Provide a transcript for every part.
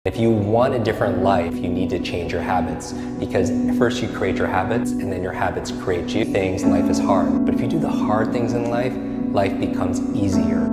If you want a different life, you need to change your habits, because first you create your habits and then your habits create you. Things in life is hard, but if you do the hard things in life, life becomes easier.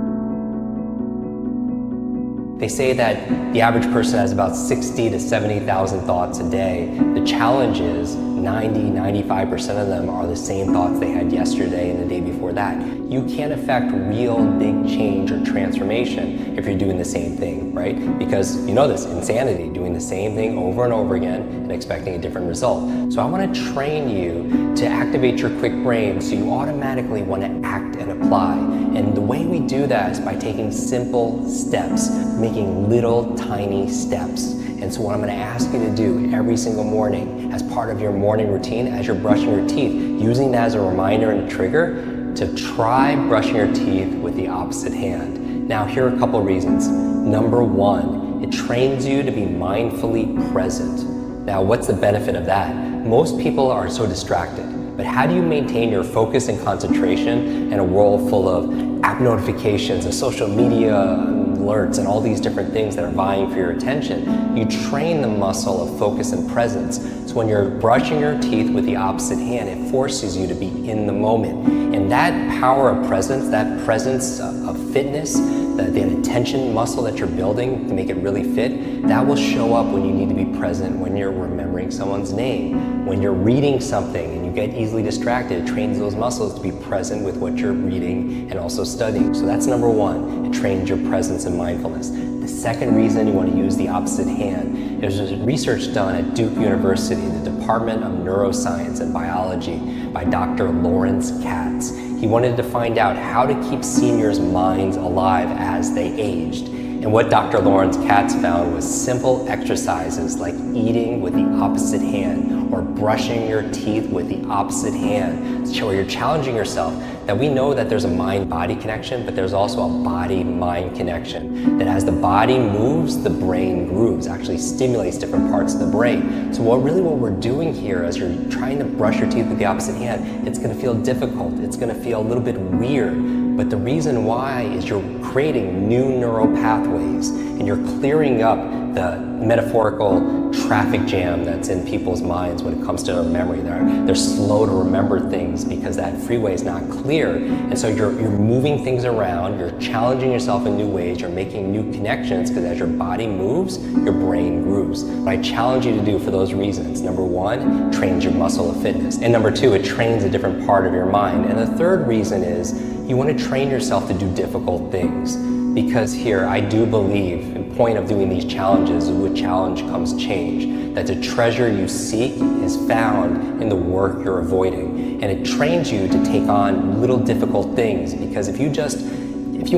They say that the average person has about 60 to 70,000 thoughts a day. The challenge is 95% of them are the same thoughts they had yesterday and the day before that. You can't affect real big change or transformation if you're doing the same thing, right? Because you know this, insanity, doing the same thing over and over again and expecting a different result. So I want to train you to activate your quick brain so you automatically want to act and apply. And the way we do that is by taking simple steps, making little tiny steps. And so what I'm going to ask you to do every single morning as part of your morning routine, as you're brushing your teeth, using that as a reminder and a trigger to try brushing your teeth with the opposite hand. Now, here are a couple of reasons. Number one, it trains you to be mindfully present. Now, what's the benefit of that? Most people are so distracted, but how do you maintain your focus and concentration in a world full of app notifications and social media alerts and all these different things that are vying for your attention? You train the muscle of focus and presence. So when you're brushing your teeth with the opposite hand, it forces you to be in the moment. And that power of presence, that presence of fitness, that attention muscle that you're building to make it really fit, that will show up when you need to be present, when you're remembering someone's name, when you're reading something and you get easily distracted. It trains those muscles to be present with what you're reading and also studying. So that's number one. It trains your presence and mindfulness. The second reason you want to use the opposite hand, there's research done at Duke University, the Department of Neuroscience and Biology, by Dr. Lawrence Katz. He wanted to find out how to keep seniors' minds alive as they aged. And what Dr. Lawrence Katz found was simple exercises like eating with the opposite hand or brushing your teeth with the opposite hand. So you're challenging yourself that we know that there's a mind-body connection, but there's also a body-mind connection. That as the body moves, the brain grooves, actually stimulates different parts of the brain. So what we're doing here as you're trying to brush your teeth with the opposite hand, it's gonna feel difficult, it's gonna feel a little bit weird. But the reason why is you're creating new neural pathways and you're clearing up the metaphorical traffic jam that's in people's minds when it comes to their memory. They're slow to remember things because that freeway is not clear. And so you're moving things around, you're challenging yourself in new ways, you're making new connections, because as your body moves, your brain grooves. What I challenge you to do for those reasons: number one, trains your muscle of fitness. And number two, it trains a different part of your mind. And the third reason is you want to train yourself to do difficult things. Because here, I do believe, the point of doing these challenges is with challenge comes change. That the treasure you seek is found in the work you're avoiding. And it trains you to take on little difficult things, because if you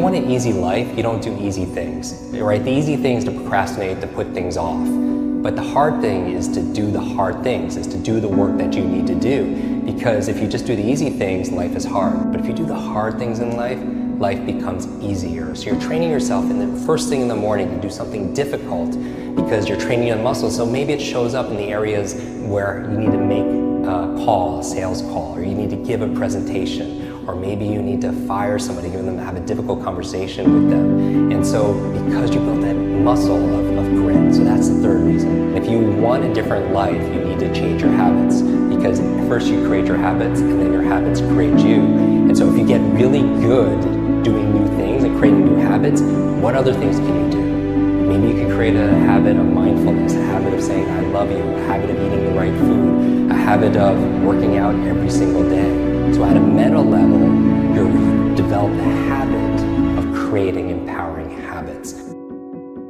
want an easy life, you don't do easy things, right? The easy thing is to procrastinate, to put things off. But the hard thing is to do the hard things, is to do the work that you need to do. Because if you just do the easy things, life is hard. But if you do the hard things in life, life becomes easier. So you're training yourself in the first thing in the morning to do something difficult because you're training your muscles. So maybe it shows up in the areas where you need to make a call, a sales call, or you need to give a presentation, or maybe you need to fire somebody, have a difficult conversation with them. And so because you built that muscle of grit, so that's the third reason. If you want a different life, you need to change your habits, because first you create your habits and then your habits create you. And so if you get really good doing new things and creating new habits, what other things can you do? Maybe you can create a habit of mindfulness, a habit of saying I love you, a habit of eating the right food, a habit of working out every single day. So at a meta level, you're developed a habit of creating empowerment.